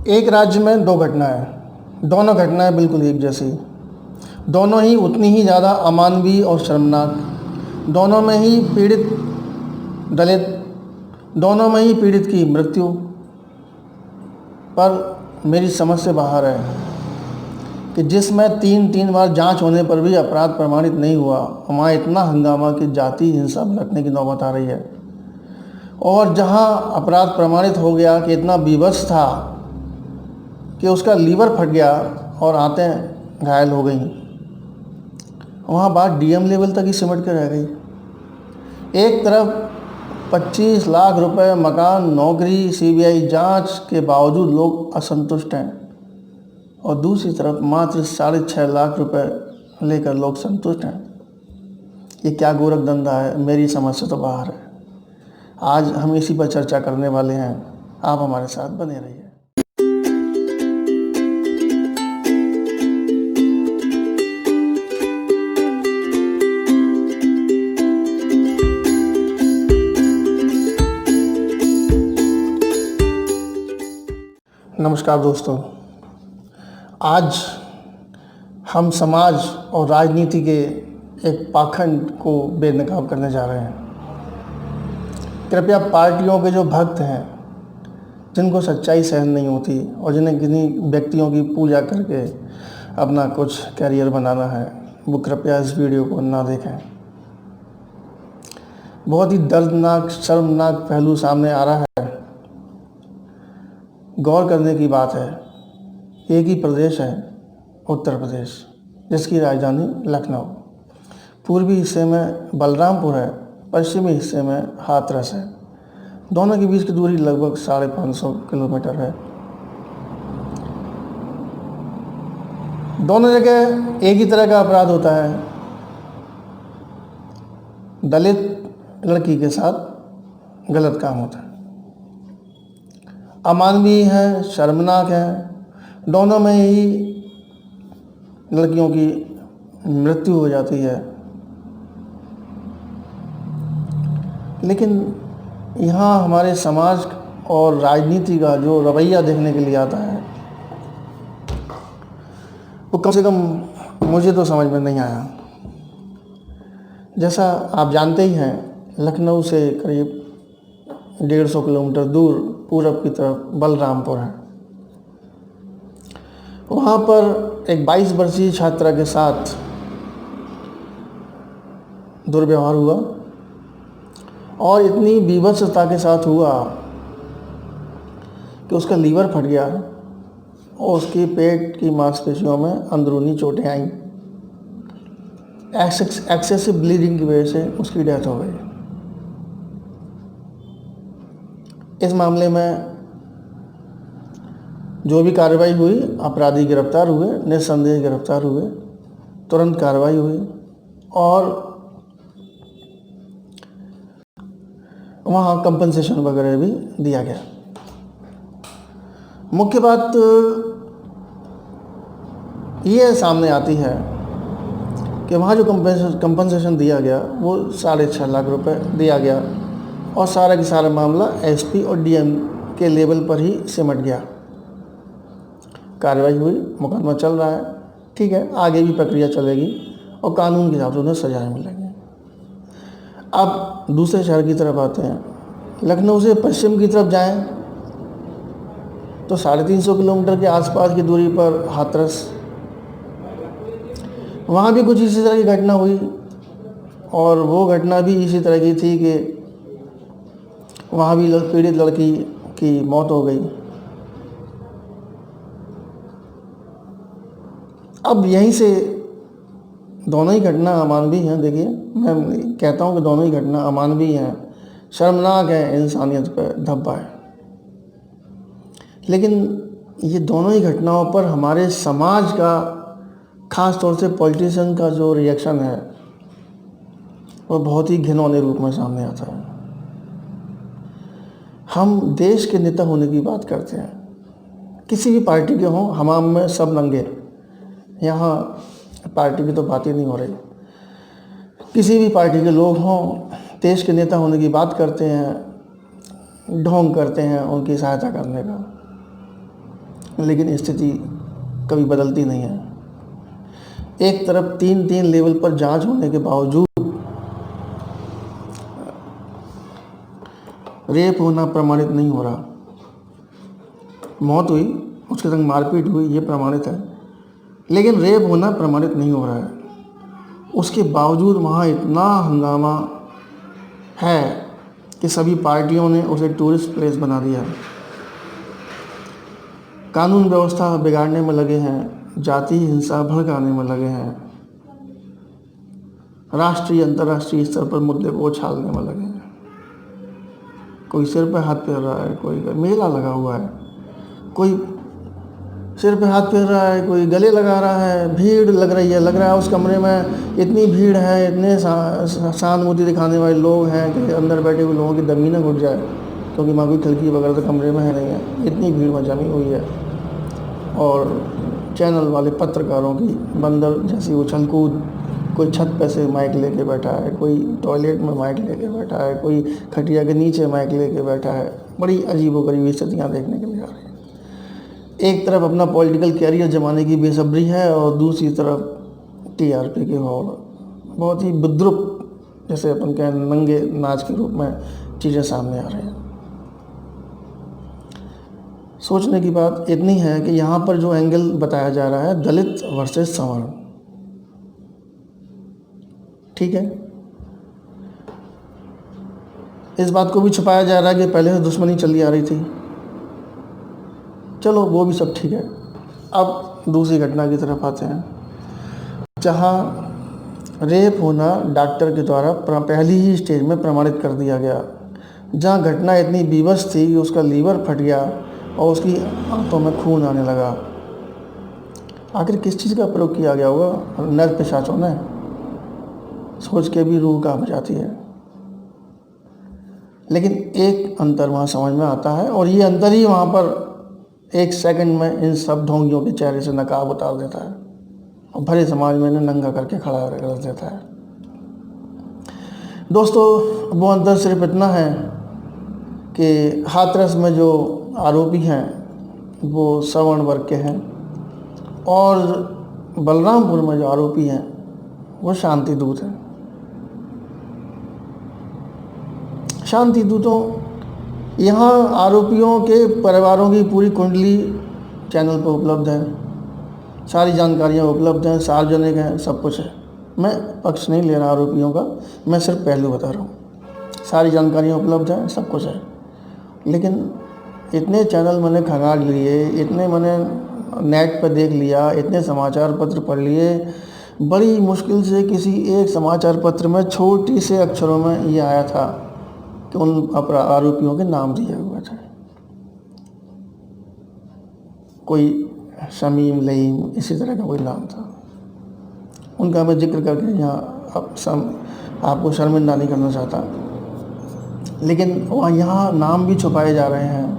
एक राज्य में दो घटनाएं, दोनों घटनाएं बिल्कुल एक जैसी, दोनों ही उतनी ही ज़्यादा अमानवीय और शर्मनाक, दोनों में ही पीड़ित दलित, दोनों में ही पीड़ित की मृत्यु। पर मेरी समझ से बाहर है कि जिसमें तीन बार जांच होने पर भी अपराध प्रमाणित नहीं हुआ, वहाँ इतना हंगामा कि जाति हिंसा भड़कने की नौबत आ रही है। और जहाँ अपराध प्रमाणित हो गया कि इतना बीभत्स था कि उसका लीवर फट गया और आंतें घायल हो गई, वहाँ बात डीएम लेवल तक ही सिमट के रह गई। एक तरफ 25 लाख रुपए, मकान, नौकरी, सीबीआई जांच के बावजूद लोग असंतुष्ट हैं, और दूसरी तरफ मात्र 6.5 लाख रुपए लेकर लोग संतुष्ट हैं। ये क्या गोरख धंधा है, मेरी समझ से तो बाहर है। आज हम इसी पर चर्चा करने वाले हैं, आप हमारे साथ बने रहिए। नमस्कार दोस्तों, आज हम समाज और राजनीति के एक पाखंड को बेनकाब करने जा रहे हैं। कृपया पार्टियों के जो भक्त हैं, जिनको सच्चाई सहन नहीं होती और जिन्हें किन्हीं व्यक्तियों की पूजा करके अपना कुछ कैरियर बनाना है, वो कृपया इस वीडियो को ना देखें। बहुत ही दर्दनाक, शर्मनाक पहलू सामने आ रहा है। गौर करने की बात है, एक ही प्रदेश है उत्तर प्रदेश, जिसकी राजधानी लखनऊ। पूर्वी हिस्से में बलरामपुर है, पश्चिमी हिस्से में हाथरस है। दोनों के बीच की दूरी लगभग 550 किलोमीटर है। दोनों जगह एक ही तरह का अपराध होता है, दलित लड़की के साथ गलत काम होता है। अमानवीय है, शर्मनाक है, दोनों में ही लड़कियों की मृत्यु हो जाती है। लेकिन यहाँ हमारे समाज और राजनीति का जो रवैया देखने के लिए आता है, वो कम से कम मुझे तो समझ में नहीं आया। जैसा आप जानते ही हैं, लखनऊ से करीब 150 किलोमीटर दूर पूरब की तरफ बलरामपुर है। वहाँ पर एक 22 वर्षीय छात्रा के साथ दुर्व्यवहार हुआ, और इतनी बीभत्सता के साथ हुआ कि उसका लीवर फट गया और उसकी पेट की मांसपेशियों में अंदरूनी चोटें आईं। एक्सेसिव ब्लीडिंग की वजह से उसकी डेथ हो गई। इस मामले में जो भी कार्रवाई हुई, अपराधी गिरफ्तार हुए, निस्संदेह गिरफ्तार हुए, तुरंत कार्रवाई हुई और वहाँ कंपनसेशन वगैरह भी दिया गया। मुख्य बात ये सामने आती है कि वहाँ जो कंपनसेशन दिया गया वो 6.5 लाख रुपए दिया गया, और सारा का सारा मामला एसपी और डीएम के लेवल पर ही सिमट गया। कार्रवाई हुई, मुकदमा चल रहा है, ठीक है, आगे भी प्रक्रिया चलेगी और कानून के हिसाब से उन्हें सजाएं मिलेंगी। अब दूसरे शहर की तरफ आते हैं। लखनऊ से पश्चिम की तरफ जाएं तो 350 किलोमीटर के आसपास की दूरी पर हाथरस, वहाँ भी कुछ इसी तरह की घटना हुई, और वो घटना भी इसी तरह की थी कि वहाँ भी पीड़ित लड़की की मौत हो गई। अब यहीं से दोनों ही घटना अमानवीय हैं। देखिए, मैं कहता हूँ कि दोनों ही घटना अमानवीय हैं, शर्मनाक है, इंसानियत पर धब्बा है। लेकिन ये दोनों ही घटनाओं पर हमारे समाज का, ख़ास तौर से पॉलिटिशियन का जो रिएक्शन है, वो बहुत ही घिनौने रूप में सामने आता है। हम देश के नेता होने की बात करते हैं, किसी भी पार्टी के हों, हमाम में सब नंगे। यहाँ पार्टी की तो बात ही नहीं हो रही। किसी भी पार्टी के लोग हों, देश के नेता होने की बात करते हैं, ढोंग करते हैं उनकी सहायता करने का। लेकिन स्थिति कभी बदलती नहीं है। एक तरफ 3 लेवल पर जांच होने के बावजूद रेप होना प्रमाणित नहीं हो रहा। मौत हुई, उसके संग मारपीट हुई, ये प्रमाणित है, लेकिन रेप होना प्रमाणित नहीं हो रहा है। उसके बावजूद वहाँ इतना हंगामा है कि सभी पार्टियों ने उसे टूरिस्ट प्लेस बना दिया। कानून व्यवस्था बिगाड़ने में लगे हैं, जातीय हिंसा भड़काने में लगे हैं, राष्ट्रीय अंतर्राष्ट्रीय स्तर पर मुद्दे को उछालने में लगे हैं। कोई सिर पे हाथ फेर रहा है, कोई मेला लगा हुआ है, कोई सिर पे हाथ फेर रहा है, कोई गले लगा रहा है, भीड़ लग रही है, लग रहा है उस कमरे में इतनी भीड़ है, इतने सहानुभूति दिखाने वाले लोग हैं कि अंदर बैठे हुए लोगों की दमी न घुट जाए, क्योंकि वहाँ कोई खिड़की वगैरह तो कमरे में है नहीं है, इतनी भीड़ में जमी हुई है। और चैनल वाले पत्रकारों की बंदर जैसी उछल कूद, कोई छत पे से माइक लेके बैठा है, कोई टॉयलेट में माइक लेके बैठा है, कोई खटिया के नीचे माइक लेके बैठा है। बड़ी अजीबोगरीब स्थितियाँ देखने के लिए आ रही हैं। एक तरफ अपना पॉलिटिकल कैरियर जमाने की बेसब्री है और दूसरी तरफ टीआरपी के भाव, बहुत ही विद्रुप, जैसे अपन कहें नंगे नाच के रूप में चीज़ें सामने आ रही हैं। सोचने की बात इतनी है कि यहाँ पर जो एंगल बताया जा रहा है दलित वर्सेस सवर्ण, ठीक है, इस बात को भी छुपाया जा रहा है कि पहले से दुश्मनी चली आ रही थी। चलो वो भी सब ठीक है। अब दूसरी घटना की तरफ आते हैं, जहाँ रेप होना डॉक्टर के द्वारा पहली ही स्टेज में प्रमाणित कर दिया गया, जहाँ घटना इतनी बीभत्स थी कि उसका लीवर फट गया और उसकी आंतों में खून आने लगा। आखिर किस चीज़ का प्रयोग किया गया होगा? नर पिशाचों ने? सोच के भी रूह कांप जाती है। लेकिन एक अंतर वहाँ समझ में आता है, और ये अंतर ही वहाँ पर एक सेकंड में इन सब ढोंगियों के चेहरे से नकाब उतार देता है और भरे समाज में इन्हें नंगा करके खड़ा कर देता है। दोस्तों, वो अंतर सिर्फ इतना है कि हाथरस में जो आरोपी हैं वो सवर्ण वर्ग के हैं, और बलरामपुर में जो आरोपी हैं वो शांति दूत हैं। शांति दूतों, यहाँ आरोपियों के परिवारों की पूरी कुंडली चैनल पर उपलब्ध है, सारी जानकारियाँ उपलब्ध हैं, सार्वजनिक हैं, सब कुछ है। मैं पक्ष नहीं ले रहा आरोपियों का, मैं सिर्फ पहलू बता रहा हूँ। सारी जानकारियाँ उपलब्ध हैं, सब कुछ है, लेकिन इतने चैनल मैंने खंगाल लिए, इतने मैंने नेट पर देख लिया, इतने समाचार पत्र पढ़ लिए, बड़ी मुश्किल से किसी एक समाचार पत्र में छोटी से अक्षरों में ये आया था कि उन आरोपियों के नाम दिए हुए थे। कोई शमीम, लईम, इसी तरह का कोई नाम था। उनका मैं जिक्र करके यहाँ आपको शर्मिंदा नहीं करना चाहता, लेकिन वहाँ यहाँ नाम भी छुपाए जा रहे हैं।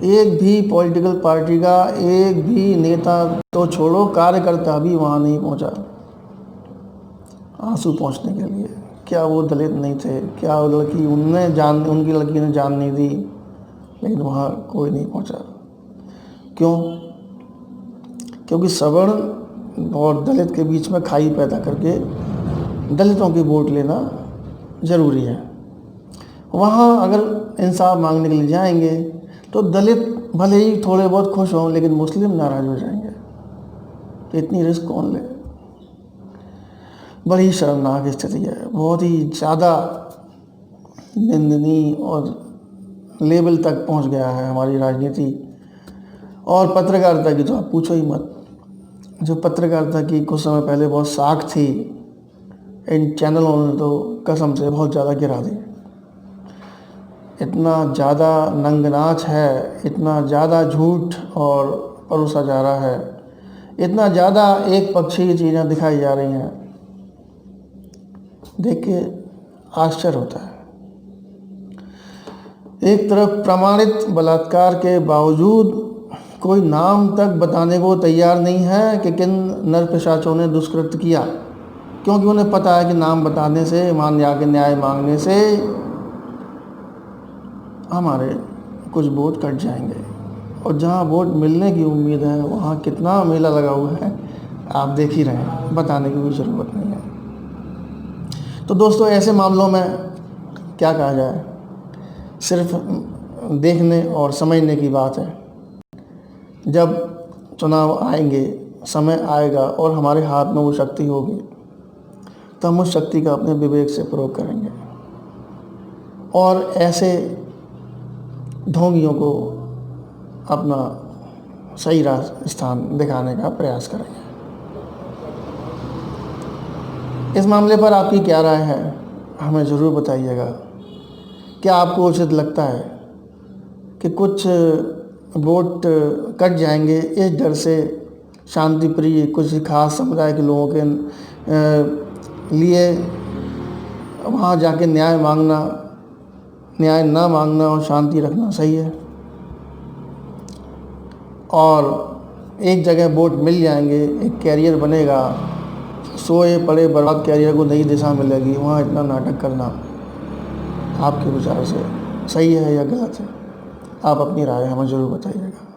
एक भी पॉलिटिकल पार्टी का एक भी नेता तो छोड़ो, कार्यकर्ता भी वहाँ नहीं पहुँचा आंसू पहुँचने के लिए। क्या वो दलित नहीं थे? क्या वो लड़की उनकी लड़की ने जान नहीं दी? लेकिन वहाँ कोई नहीं पहुँचा। क्यों? क्योंकि सवर्ण और दलित के बीच में खाई पैदा करके दलितों के वोट लेना ज़रूरी है। वहाँ अगर इंसाफ मांगने के लिए जाएंगे तो दलित भले ही थोड़े बहुत खुश हों, लेकिन मुस्लिम नाराज़ हो जाएंगे। तो इतनी रिस्क कौन ले? बड़ी शर्मनाक स्थिति है, बहुत ही ज़्यादा निंदनीय और लेवल तक पहुंच गया है हमारी राजनीति और पत्रकारिता की, तो आप पूछो ही मत। जो पत्रकारिता की कुछ समय पहले बहुत साख थी, इन चैनलों ने तो कसम से बहुत ज़्यादा गिरा दी। इतना ज़्यादा नंगनाच है, इतना ज़्यादा झूठ और परोसा जा रहा है, इतना ज़्यादा एक पक्षी चीज़ें दिखाई जा रही हैं, देख के आश्चर्य होता है। एक तरफ प्रमाणित बलात्कार के बावजूद कोई नाम तक बताने को तैयार नहीं है कि किन नर पिशाचों ने दुष्कृत्य किया, क्योंकि उन्हें पता है कि नाम बताने से, न्याय मांगने से हमारे कुछ वोट कट जाएंगे और जहाँ वोट मिलने की उम्मीद है वहाँ कितना मेला लगा हुआ है आप देख ही रहे हैं, बताने की कोई ज़रूरत नहीं है। तो दोस्तों ऐसे मामलों में क्या कहा जाए, सिर्फ देखने और समझने की बात है। जब चुनाव आएंगे, समय आएगा और हमारे हाथ में वो शक्ति होगी तो हम उस शक्ति का अपने विवेक से प्रयोग करेंगे और ऐसे ढोंगियों को अपना सही स्थान दिखाने का प्रयास करेंगे। इस मामले पर आपकी क्या राय है, हमें ज़रूर बताइएगा। क्या आपको उचित लगता है कि कुछ वोट कट जाएंगे इस डर से शांति प्रिय कुछ खास समुदाय के लोगों के लिए वहाँ जाके न्याय ना मांगना और शांति रखना सही है, और एक जगह वोट मिल जाएंगे, एक कैरियर बनेगा, सोए पड़े बर्बाद कैरियर को नई दिशा मिलेगी, वहाँ इतना नाटक करना आपके विचार से सही है या गलत है? आप अपनी राय हमें ज़रूर बताइएगा।